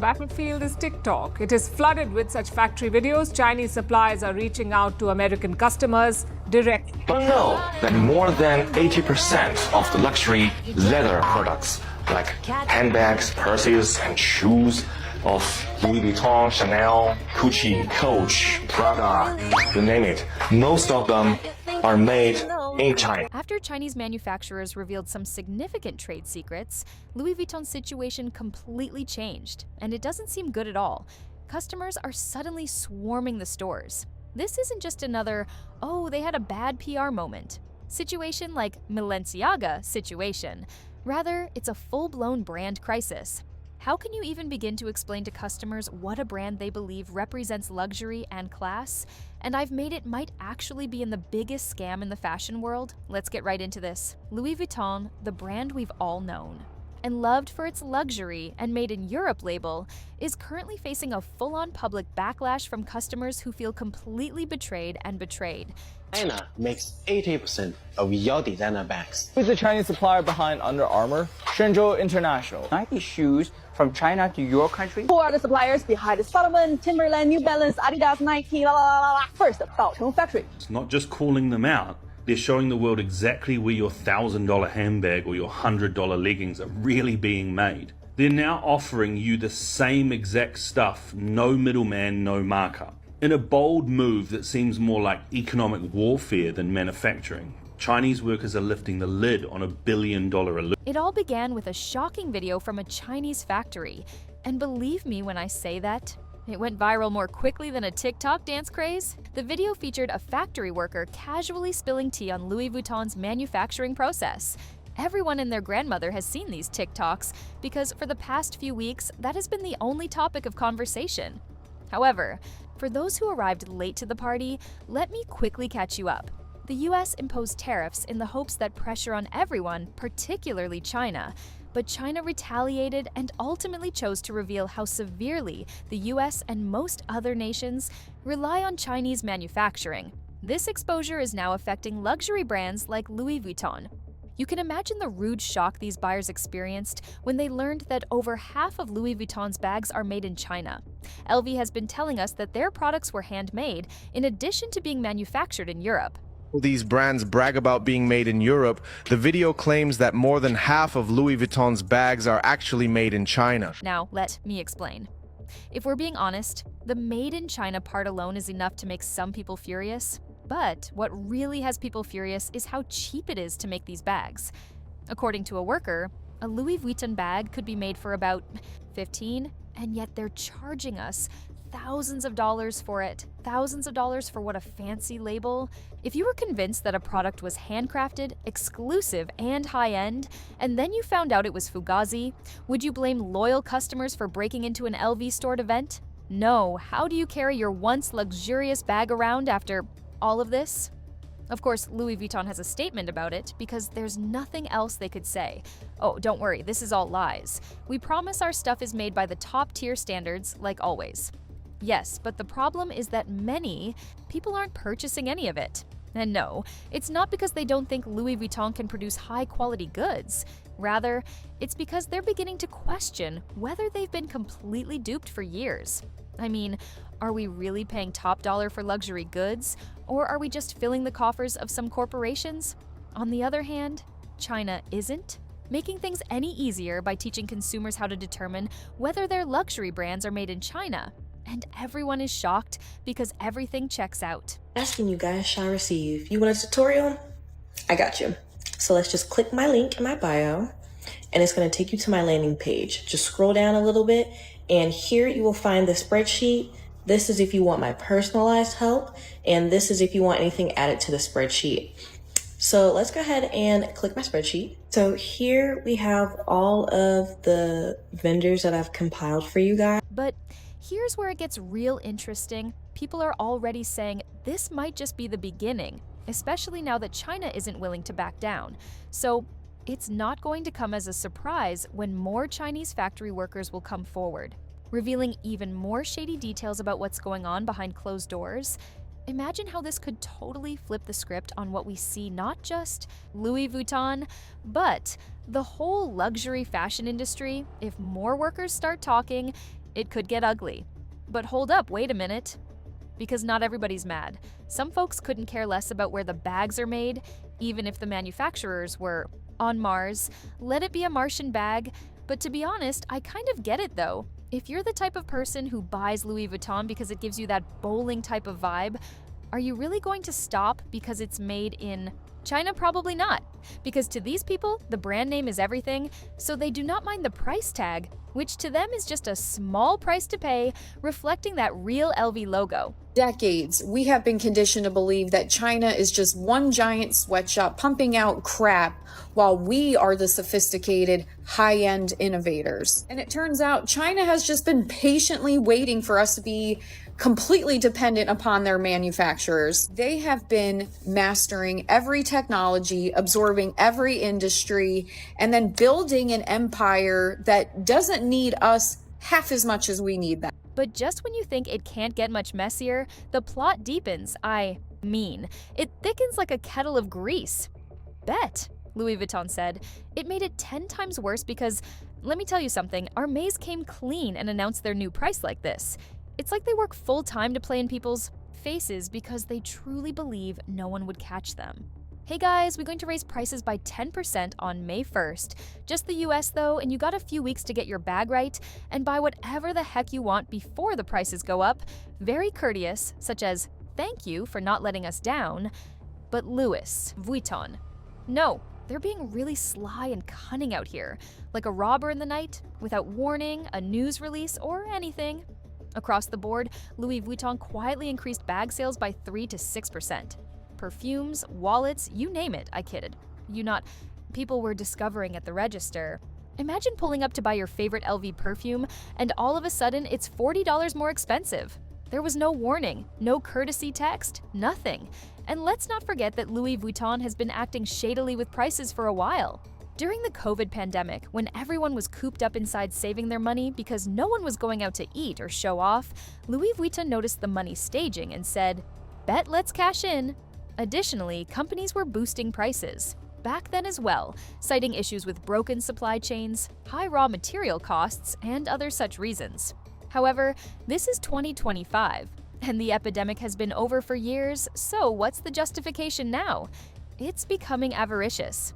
battlefield is TikTok. It is flooded with such factory videos. Chinese suppliers are reaching out to American customers directly. But know that more than 80% of the luxury leather products, like handbags, purses, and shoes of Louis Vuitton, Chanel, Gucci, Coach, Prada, you name it, most of them are made in China. After Chinese manufacturers revealed some significant trade secrets, Louis Vuitton's situation completely changed, and it doesn't seem good at all. Customers are suddenly swarming the stores. This isn't just another, oh, they had a bad PR moment situation like Balenciaga situation. Rather, it's a full-blown brand crisis. How can you even begin to explain to customers what a brand they believe represents luxury and class? And I've made it might actually be in the biggest scam in the fashion world. Let's get right into this. Louis Vuitton, the brand we've all known and loved for its luxury and made in Europe label, is currently facing a full-on public backlash from customers who feel completely betrayed and betrayed. China makes 80% of your designer bags. Who's the Chinese supplier behind Under Armour? Shenzhou International. Nike shoes from China to your country? Who are the suppliers behind Vuitton, Timberland, New Balance, Adidas, Nike, la la la la? First, Baocheng factory. It's not just calling them out, they're showing the world exactly where your $1,000 handbag or your $100 leggings are really being made. They're now offering you the same exact stuff, no middleman, no markup. In a bold move that seems more like economic warfare than manufacturing, Chinese workers are lifting the lid on $1 billion illusion. It all began with a shocking video from a Chinese factory. And believe me when I say that, it went viral more quickly than a TikTok dance craze. The video featured a factory worker casually spilling tea on Louis Vuitton's manufacturing process. Everyone and their grandmother has seen these TikToks because for the past few weeks, that has been the only topic of conversation. However, for those who arrived late to the party, let me quickly catch you up. The US imposed tariffs in the hopes that pressure on everyone, particularly China. But China retaliated and ultimately chose to reveal how severely the US and most other nations rely on Chinese manufacturing. This exposure is now affecting luxury brands like Louis Vuitton. You can imagine the rude shock these buyers experienced when they learned that over half of Louis Vuitton's bags are made in China. LV has been telling us that their products were handmade in addition to being manufactured in Europe. These brands brag about being made in Europe. The video claims that more than half of Louis Vuitton's bags are actually made in China. Now, let me explain. If we're being honest, the made in China part alone is enough to make some people furious. But what really has people furious is how cheap it is to make these bags. According to a worker, a Louis Vuitton bag could be made for about $15, and yet they're charging us thousands of dollars for it. Thousands of dollars for what, a fancy label? If you were convinced that a product was handcrafted, exclusive, and high-end, and then you found out it was Fugazi, would you blame loyal customers for breaking into an LV stored event? No. How do you carry your once luxurious bag around after all of this? Of course, Louis Vuitton has a statement about it because there's nothing else they could say. Oh, don't worry, this is all lies. We promise our stuff is made by the top-tier standards, like always. Yes, but the problem is that many people aren't purchasing any of it. And no, it's not because they don't think Louis Vuitton can produce high-quality goods. Rather, it's because they're beginning to question whether they've been completely duped for years. I mean, are we really paying top dollar for luxury goods, or are we just filling the coffers of some corporations? On the other hand, China isn't making things any easier by teaching consumers how to determine whether their luxury brands are made in China. And everyone is shocked because everything checks out. Asking you guys shall receive. You want a tutorial? I got you. So let's just click my link in my bio and it's going to take you to my landing page. Just scroll down a little bit and here you will find the spreadsheet. This is if you want my personalized help and this is if you want anything added to the spreadsheet. So let's go ahead and click my spreadsheet. So here we have all of the vendors that I've compiled for you guys. But here's where it gets real interesting. People are already saying this might just be the beginning, especially now that China isn't willing to back down. So it's not going to come as a surprise when more Chinese factory workers will come forward, revealing even more shady details about what's going on behind closed doors. Imagine how this could totally flip the script on what we see, not just Louis Vuitton, but the whole luxury fashion industry if more workers start talking It could get ugly. But hold up, wait a minute. Because not everybody's mad. Some folks couldn't care less about where the bags are made, even if the manufacturers were on Mars. Let it be a Martian bag. But to be honest, I kind of get it though. If you're the type of person who buys Louis Vuitton because it gives you that bowling type of vibe, are you really going to stop because it's made in China? Probably not. Because to these people, the brand name is everything, so they do not mind the price tag, which to them is just a small price to pay, reflecting that real LV logo. Decades, we have been conditioned to believe that China is just one giant sweatshop pumping out crap while we are the sophisticated, high-end innovators. And it turns out China has just been patiently waiting for us to be completely dependent upon their manufacturers. They have been mastering every technology, absorbing every industry, and then building an empire that doesn't need us half as much as we need them. But just when you think it can't get much messier, the plot deepens. It thickens like a kettle of grease. Bet, Louis Vuitton said. It made it 10 times worse because, let me tell you something, Hermès came clean and announced their new price like this. It's like they work full-time to play in people's faces because they truly believe no one would catch them. Hey guys, we're going to raise prices by 10% on May 1st. Just the US though, and you got a few weeks to get your bag right and buy whatever the heck you want before the prices go up. Very courteous, such as, thank you for not letting us down. But Louis Vuitton. No, they're being really sly and cunning out here. Like a robber in the night, without warning, a news release, or anything. Across the board, Louis Vuitton quietly increased bag sales by 3 to 6%. Perfumes, wallets, you name it, I kidded. People were discovering at the register. Imagine pulling up to buy your favorite LV perfume, and all of a sudden it's $40 more expensive. There was no warning, no courtesy text, nothing. And let's not forget that Louis Vuitton has been acting shadily with prices for a while. During the COVID pandemic, when everyone was cooped up inside saving their money because no one was going out to eat or show off, Louis Vuitton noticed the money staging and said, bet let's cash in. Additionally, companies were boosting prices back then as well, citing issues with broken supply chains, high raw material costs, and other such reasons. However, this is 2025, and the epidemic has been over for years, so what's the justification now? It's becoming avaricious.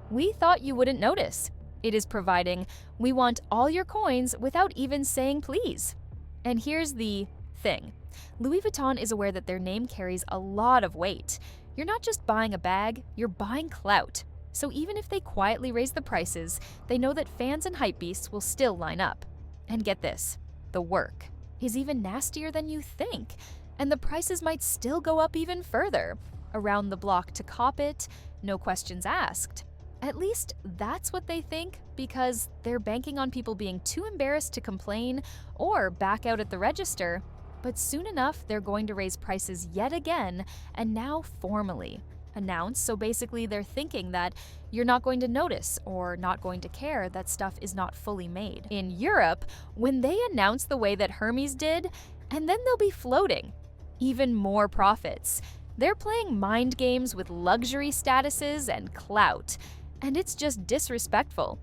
We thought you wouldn't notice. It is providing, we want all your coins without even saying please. And here's the thing. Louis Vuitton is aware that their name carries a lot of weight. You're not just buying a bag, you're buying clout. So even if they quietly raise the prices, they know that fans and hypebeasts will still line up. And get this, the work is even nastier than you think, and the prices might still go up even further. Around the block to cop it, no questions asked. At least that's what they think, because they're banking on people being too embarrassed to complain or back out at the register. But soon enough, they're going to raise prices yet again, and now formally announce. So basically, they're thinking that you're not going to notice or not going to care that stuff is not fully made. In Europe, when they announce the way that Hermes did, and then they'll be floating even more profits. They're playing mind games with luxury statuses and clout, and it's just disrespectful.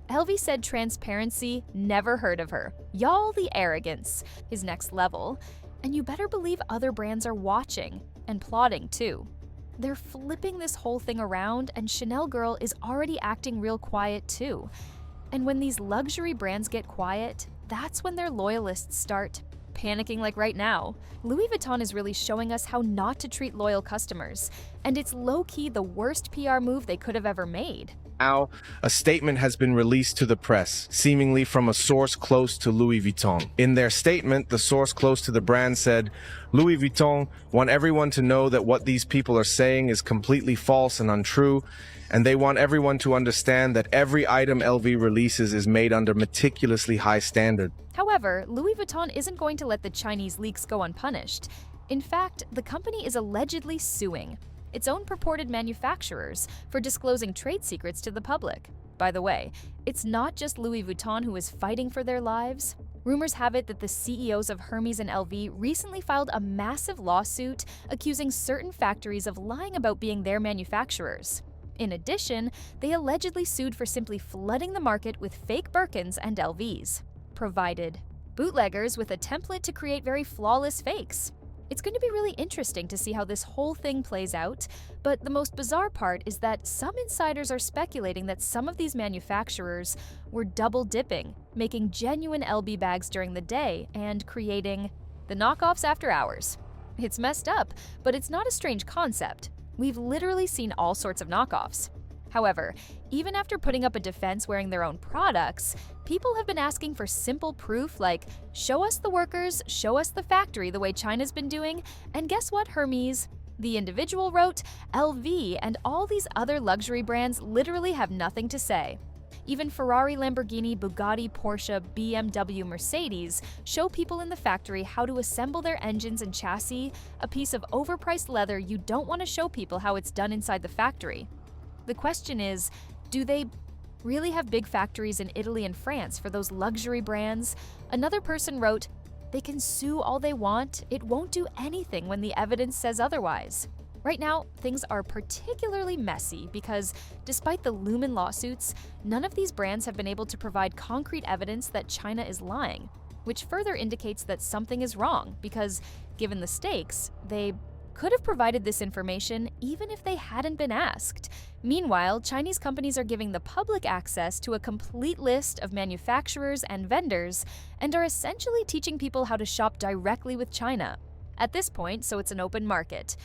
LV said transparency never heard of her. Y'all, the arrogance is next level, and you better believe other brands are watching and plotting too. They're flipping this whole thing around, and Chanel Girl is already acting real quiet too. And when these luxury brands get quiet, that's when their loyalists start panicking, like right now. Louis Vuitton is really showing us how not to treat loyal customers, and it's low-key the worst PR move they could have ever made. Now, a statement has been released to the press, seemingly from a source close to Louis Vuitton. In their statement, the source close to the brand said, Louis Vuitton want everyone to know that what these people are saying is completely false and untrue, and they want everyone to understand that every item LV releases is made under meticulously high standard. However, Louis Vuitton isn't going to let the Chinese leaks go unpunished. In fact, the company is allegedly suing its own purported manufacturers for disclosing trade secrets to the public. By the way, it's not just Louis Vuitton who is fighting for their lives. Rumors have it that the CEOs of Hermes and LV recently filed a massive lawsuit accusing certain factories of lying about being their manufacturers. In addition, they allegedly sued for simply flooding the market with fake Birkins and LVs. Provided bootleggers with a template to create very flawless fakes. It's going to be really interesting to see how this whole thing plays out, but the most bizarre part is that some insiders are speculating that some of these manufacturers were double dipping, making genuine LV bags during the day and creating the knockoffs after hours. It's messed up, but it's not a strange concept. We've literally seen all sorts of knockoffs. However, even after putting up a defense wearing their own products, people have been asking for simple proof like, show us the workers, show us the factory the way China's been doing, and guess what, Hermes? The individual wrote, LV and all these other luxury brands literally have nothing to say. Even Ferrari, Lamborghini, Bugatti, Porsche, BMW, Mercedes show people in the factory how to assemble their engines and chassis, a piece of overpriced leather you don't want to show people how it's done inside the factory. The question is, do they really have big factories in Italy and France for those luxury brands? Another person wrote, they can sue all they want, it won't do anything when the evidence says otherwise. Right now, things are particularly messy because despite the looming lawsuits, none of these brands have been able to provide concrete evidence that China is lying, which further indicates that something is wrong because, given the stakes, they could have provided this information even if they hadn't been asked. Meanwhile, Chinese companies are giving the public access to a complete list of manufacturers and vendors and are essentially teaching people how to shop directly with China. At this point, so it's an open market.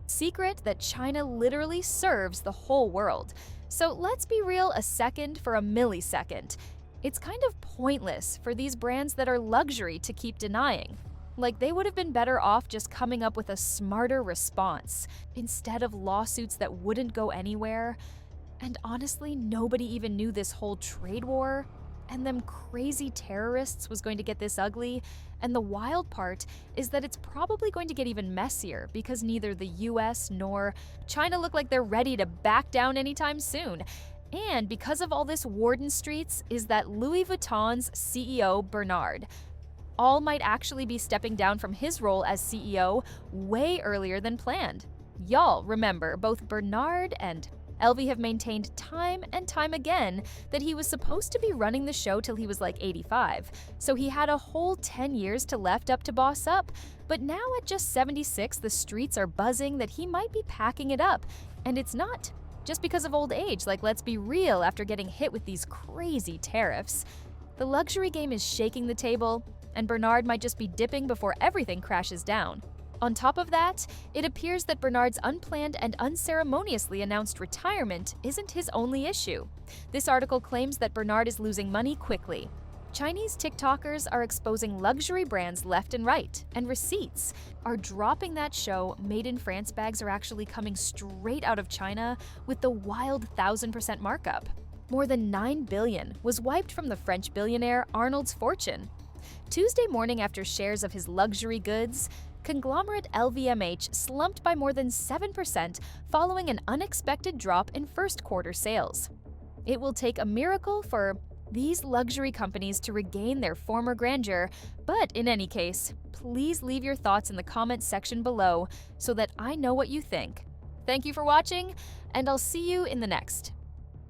Secret that China literally serves the whole world. So let's be real a second for a millisecond. It's kind of pointless for these brands that are luxury to keep denying. Like, they would have been better off just coming up with a smarter response instead of lawsuits that wouldn't go anywhere. And honestly, nobody even knew this whole trade war and them crazy terrorists was going to get this ugly. And the wild part is that it's probably going to get even messier because neither the US nor China look like they're ready to back down anytime soon. And because of all this Warden Streets is that Louis Vuitton's CEO, Bernard, all might actually be stepping down from his role as CEO way earlier than planned. Y'all remember, both Bernard and LV have maintained time and time again that he was supposed to be running the show till he was like 85, so he had a whole 10 years to left up to boss up, but now at just 76, the streets are buzzing that he might be packing it up, and it's not just because of old age, like let's be real, after getting hit with these crazy tariffs. The luxury game is shaking the table, and Bernard might just be dipping before everything crashes down. On top of that, it appears that Bernard's unplanned and unceremoniously announced retirement isn't his only issue. This article claims that Bernard is losing money quickly. Chinese TikTokers are exposing luxury brands left and right, and receipts are dropping that show Made in France bags are actually coming straight out of China with the wild 1,000% markup. More than $9 billion was wiped from the French billionaire Arnold's fortune. Tuesday morning, after shares of his luxury goods, conglomerate LVMH slumped by more than 7% following an unexpected drop in first quarter sales. It will take a miracle for these luxury companies to regain their former grandeur, but in any case, please leave your thoughts in the comments section below so that I know what you think. Thank you for watching, and I'll see you in the next.